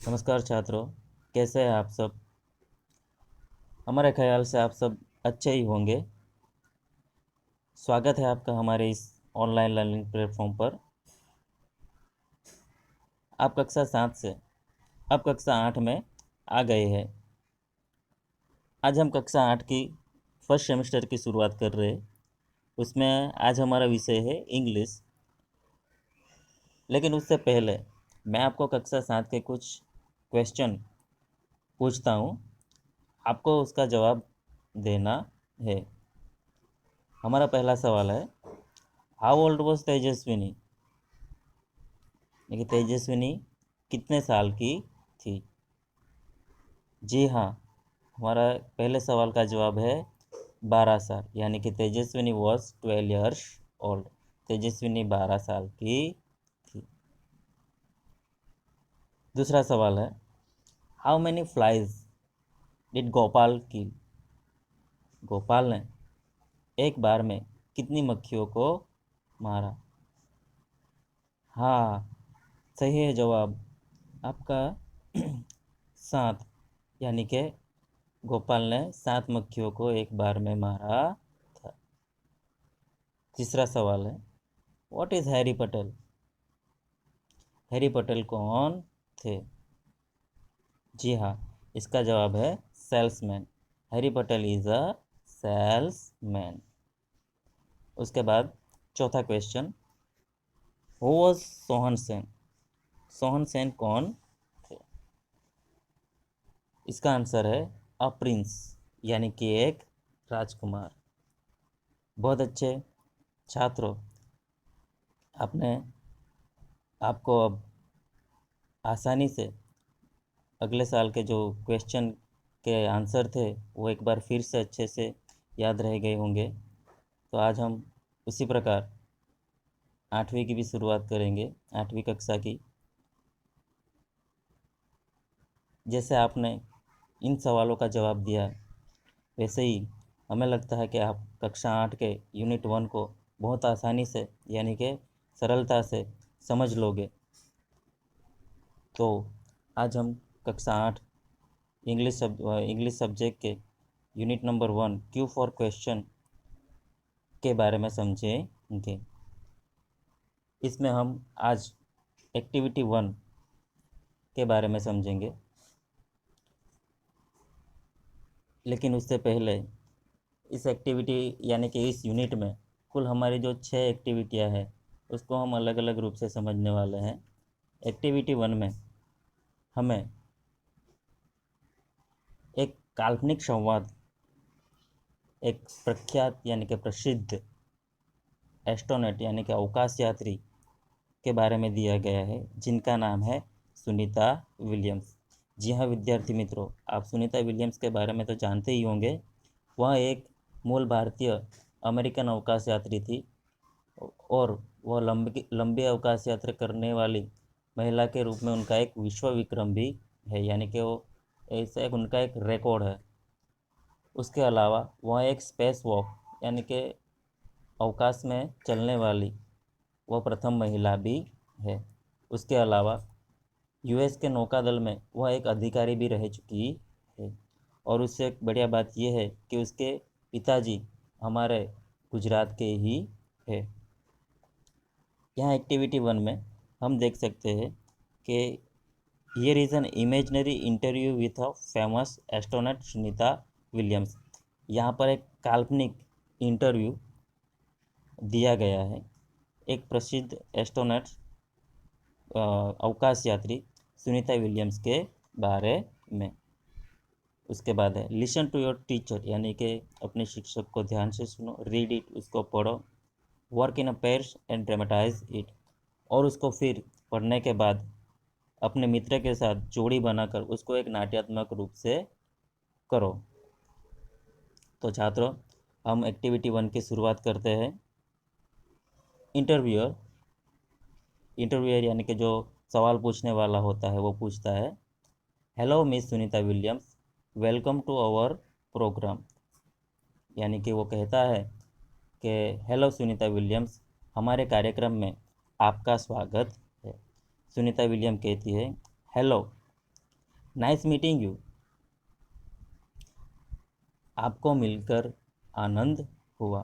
नमस्कार छात्रों, कैसे हैं आप सब। हमारे ख्याल से आप सब अच्छे ही होंगे। स्वागत है आपका हमारे इस ऑनलाइन लर्निंग प्लेटफॉर्म पर। आप कक्षा 7 से अब कक्षा 8 में आ गए हैं। आज हम कक्षा 8 की फर्स्ट सेमेस्टर की शुरुआत कर रहे हैं। उसमें आज हमारा विषय है इंग्लिश। लेकिन उससे पहले मैं आपको कक्षा 7 के कुछ क्वेश्चन पूछता हूँ। आपको उसका जवाब देना है। हमारा पहला सवाल है, हाउ ओल्ड वॉज तेजस्विनी। देखिए, तेजस्विनी कितने साल की थी। जी हाँ, हमारा पहले सवाल का जवाब है 12 साल, यानी कि Tejaswini was 12 years old. Tejaswini 12 साल की थी। दूसरा सवाल है, how many flies did Gopal kill. Gopal ने एक बार में कितनी मक्खियों को मारा। हाँ, सही है जवाब आपका 7, यानी कि गोपाल ने 7 मक्खियों को एक बार में मारा था। तीसरा सवाल है, what is Harry Patel. Harry Patel कौन थे। जी हाँ, इसका जवाब है salesman. Harry Patel is a salesman. उसके बाद चौथा question, who was Sohan Sen. Sohan Sen कौन थे। इसका आंसर है अ प्रिंस, यानी कि एक राजकुमार। बहुत अच्छे छात्रों, आपने आपको अब आसानी से अगले साल के जो क्वेश्चन के आंसर थे वो एक बार फिर से अच्छे से याद रह गए होंगे। तो आज हम उसी प्रकार 8वीं की भी शुरुआत करेंगे, 8वीं कक्षा की। जैसे आपने इन सवालों का जवाब दिया, वैसे ही हमें लगता है कि आप कक्षा 8 के यूनिट 1 को बहुत आसानी से, यानी कि सरलता से समझ लोगे। तो आज हम कक्षा 8 इंग्लिश सब्जेक्ट के unit number 1 Q for question के बारे में समझेंगे। इसमें हम आज एक्टिविटी 1 के बारे में समझेंगे। लेकिन उससे पहले इस एक्टिविटी यानी कि इस यूनिट में कुल हमारी जो 6 एक्टिविटियां हैं उसको हम अलग अलग रूप से समझने वाले हैं। एक्टिविटी 1 में हमें एक काल्पनिक संवाद, एक प्रख्यात यानी कि प्रसिद्ध एस्ट्रोनॉट यानी कि अवकाश यात्री के बारे में दिया गया है, जिनका नाम है सुनीता विलियम्स। जी हाँ विद्यार्थी मित्रों, आप सुनीता विलियम्स के बारे में तो जानते ही होंगे। वह एक मूल भारतीय अमेरिकन अवकाश यात्री थी और वह लंबी लंबी अवकाश यात्रा करने वाली महिला के रूप में उनका एक विश्व विक्रम भी है, यानी कि वो ऐसा एक उनका एक रिकॉर्ड है। उसके अलावा वह एक स्पेस वॉक यानी कि अवकाश में चलने वाली वह प्रथम महिला भी है। उसके अलावा यूएस के नौकादल में वह एक अधिकारी भी रह चुकी है। और उससे एक बढ़िया बात यह है कि उसके पिताजी हमारे गुजरात के ही है। यहाँ एक्टिविटी 1 में हम देख सकते हैं कि here is an imaginary interview with a famous astronaut Sunita Williams. यहाँ पर एक काल्पनिक इंटरव्यू दिया गया है एक प्रसिद्ध एस्ट्रोनॉट अवकाश यात्री सुनीता विलियम्स के बारे में। उसके बाद है लिसन टू योर टीचर, यानी कि अपने शिक्षक को ध्यान से सुनो। रीड इट, उसको पढ़ो। Work in a pairs and dramatise it, और उसको फिर पढ़ने के बाद अपने मित्र के साथ जोड़ी बनाकर उसको एक नाट्यात्मक रूप से करो। तो छात्रों, हम एक्टिविटी 1 की शुरुआत करते हैं। इंटरव्यूअर इंटरव्यूअर यानी कि जो सवाल पूछने वाला होता है वो पूछता है, hello miss Sunita Williams, welcome to our program. यानी कि वो कहता है कि हेलो सुनीता विलियम्स, हमारे कार्यक्रम में आपका स्वागत है। सुनीता विलियम कहती है, हेलो नाइस मीटिंग यू, आपको मिलकर आनंद हुआ।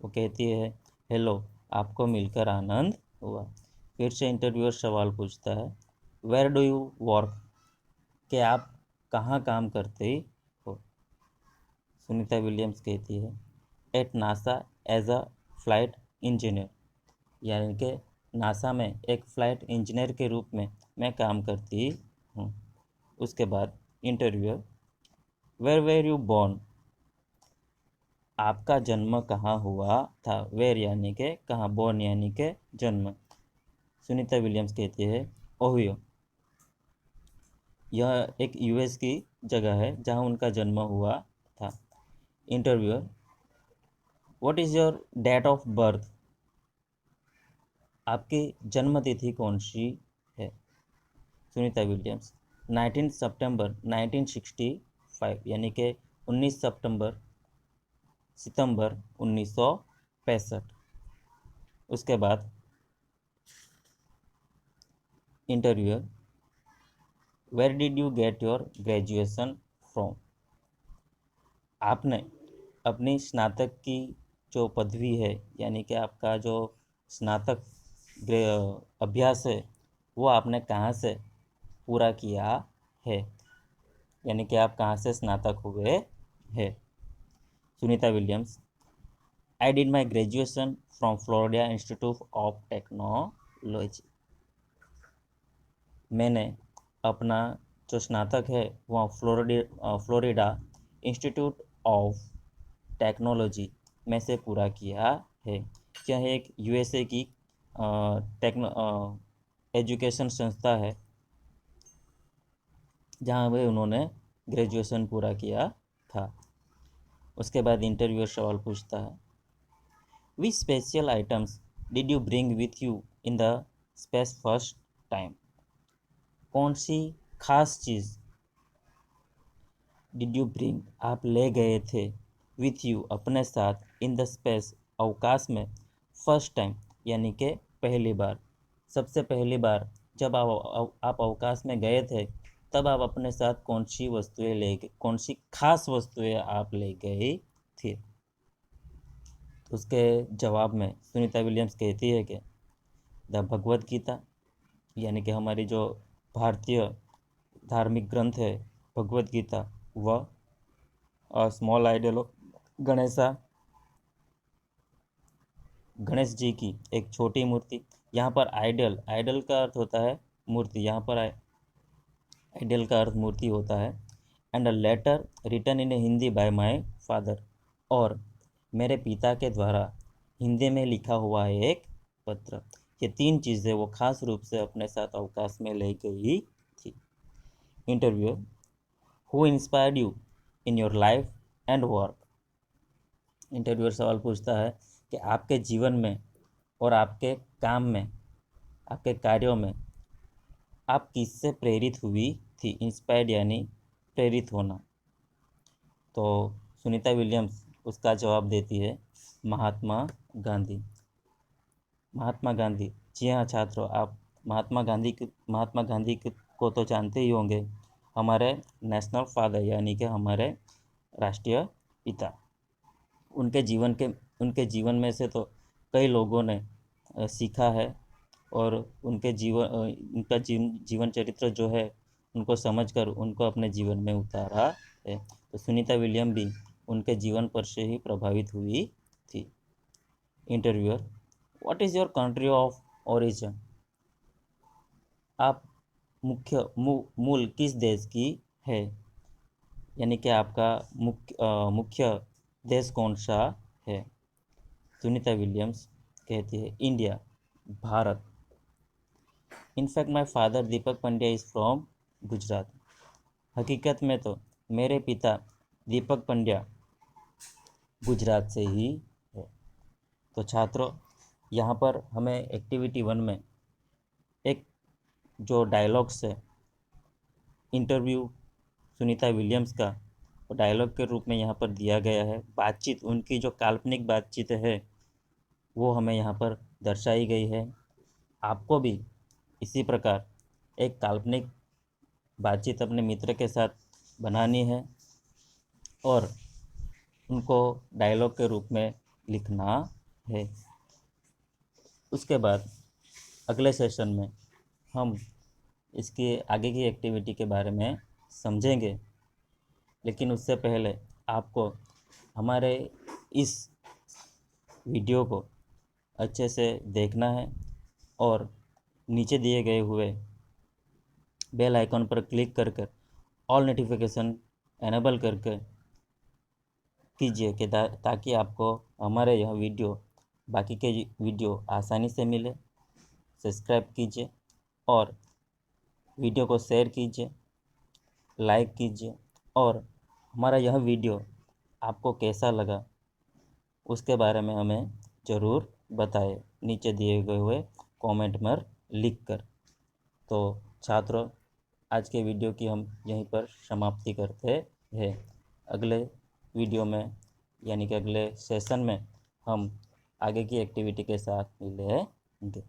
वो कहती है हेलो, आपको मिलकर आनंद हुआ। फिर से इंटरव्यूअर सवाल पूछता है वेयर डू यू वर्क, कि आप कहाँ काम करते हो। सुनीता विलियम्स कहती है at NASA as a flight engineer, यानी कि नासा में एक फ़्लाइट इंजीनियर के रूप में मैं काम करती हूँ। उसके बाद interviewer where were you born, आपका जन्म कहाँ हुआ था। वेयर यानी कि कहाँ, बॉर्न यानी कि जन्म। सुनीता विलियम्स कहती है ओहियो, यह एक यूएस की जगह है जहाँ उनका जन्म हुआ था। Interviewer what is your date of birth, आपकी जन्म तिथि कौन सी है। सुनीता विलियम्स 19 सितंबर 1965, यानी कि 19 सितंबर 1965। उसके बाद interviewer where did you get your graduation from, आपने अपनी स्नातक की जो पदवी है, यानी कि आपका जो स्नातक अभ्यास है, वो आपने कहाँ से पूरा किया है, यानी कि आप कहाँ से स्नातक हुए हैं। Sunita Williams I did my graduation from Florida institute of technology, मैंने अपना जो स्नातक है वह फ्लोरिडा इंस्टीट्यूट ऑफ टेक्नोलॉजी में से पूरा किया है। यह एक यूएसए की टेक्नो एजुकेशन संस्था है जहाँ पे उन्होंने ग्रेजुएशन पूरा किया था। उसके बाद इंटरव्यूअर सवाल पूछता है which special items did you bring with you in the space first time, कौन सी खास चीज़ डिड यू ब्रिंग, आप ले गए थे, विथ यू अपने साथ, इन द स्पेस अवकाश में, फर्स्ट टाइम यानी कि पहली बार, सबसे पहली बार जब आप अवकाश में गए थे तब आप अपने साथ कौन सी वस्तुएं ले गए, कौन सी खास वस्तुएं आप ले गए थे। तो उसके जवाब में सुनीता विलियम्स कहती है कि द भगवत गीता, यानी कि हमारी जो भारतीय धार्मिक ग्रंथ है भगवत गीता, वह स्मॉल आइडल गणेशा, गणेश जी की एक छोटी मूर्ति। यहाँ पर आइडल, आइडल का अर्थ होता है मूर्ति, यहाँ पर आइडल का अर्थ मूर्ति होता है। And a letter written in Hindi by my father, और मेरे पिता के द्वारा हिंदी में लिखा हुआ है एक पत्र। ये तीन चीज़ें वो खास रूप से अपने साथ अवकाश में ले गई थी। Interview who inspired you in your life and work, interviewer सवाल पूछता है कि आपके जीवन में और आपके काम में, आपके कार्यों में आप किससे प्रेरित हुई थी। इंस्पायर्ड यानी प्रेरित होना। तो सुनीता विलियम्स उसका जवाब देती है महात्मा गांधी। महात्मा गांधी, जी हाँ छात्रों, आप महात्मा गांधी को तो जानते ही होंगे, हमारे नेशनल फादर यानी कि हमारे राष्ट्रीय पिता। उनके जीवन के उनके जीवन में से तो कई लोगों ने सीखा है, और उनका जीवन चरित्र जो है उनको समझकर उनको अपने जीवन में उतारा है। तो सुनीता विलियम भी उनके जीवन पर से ही प्रभावित हुई थी। Interviewer what is your country of origin, आप मूल किस देश की है, यानी कि आपका मुख्य देश कौन सा है। सुनीता विलियम्स कहती है India, Bharat. In fact my father Deepak Pandya is from Gujarat, हकीकत में तो मेरे पिता दीपक पंड्या गुजरात से ही है। तो छात्रों, यहाँ पर हमें एक्टिविटी 1 में एक जो डायलॉग्स है इंटरव्यू सुनीता विलियम्स का, वो डायलॉग के रूप में यहाँ पर दिया गया है। बातचीत, उनकी जो काल्पनिक बातचीत है वो हमें यहाँ पर दर्शाई गई है। आपको भी इसी प्रकार एक काल्पनिक बातचीत अपने मित्र के साथ बनानी है और उनको डायलॉग के रूप में लिखना है। उसके बाद अगले सेशन में हम इसकी आगे की एक्टिविटी के बारे में समझेंगे, लेकिन उससे पहले आपको हमारे इस वीडियो को अच्छे से देखना है और नीचे दिए गए हुए बेल आइकन पर क्लिक कर कर ऑल नोटिफिकेशन एनेबल करके कीजिए कि ताकि आपको हमारे यह वीडियो बाकी के वीडियो आसानी से मिले। सब्सक्राइब कीजिए और वीडियो को शेयर कीजिए, लाइक कीजिए और हमारा यह वीडियो आपको कैसा लगा उसके बारे में हमें ज़रूर बताएं नीचे दिए गए हुए कमेंट में लिख कर। तो छात्रों, आज के वीडियो की हम यहीं पर समाप्ति करते हैं। अगले वीडियो में यानी कि अगले सेशन में हम आगे की एक्टिविटी के साथ मिलेंगे।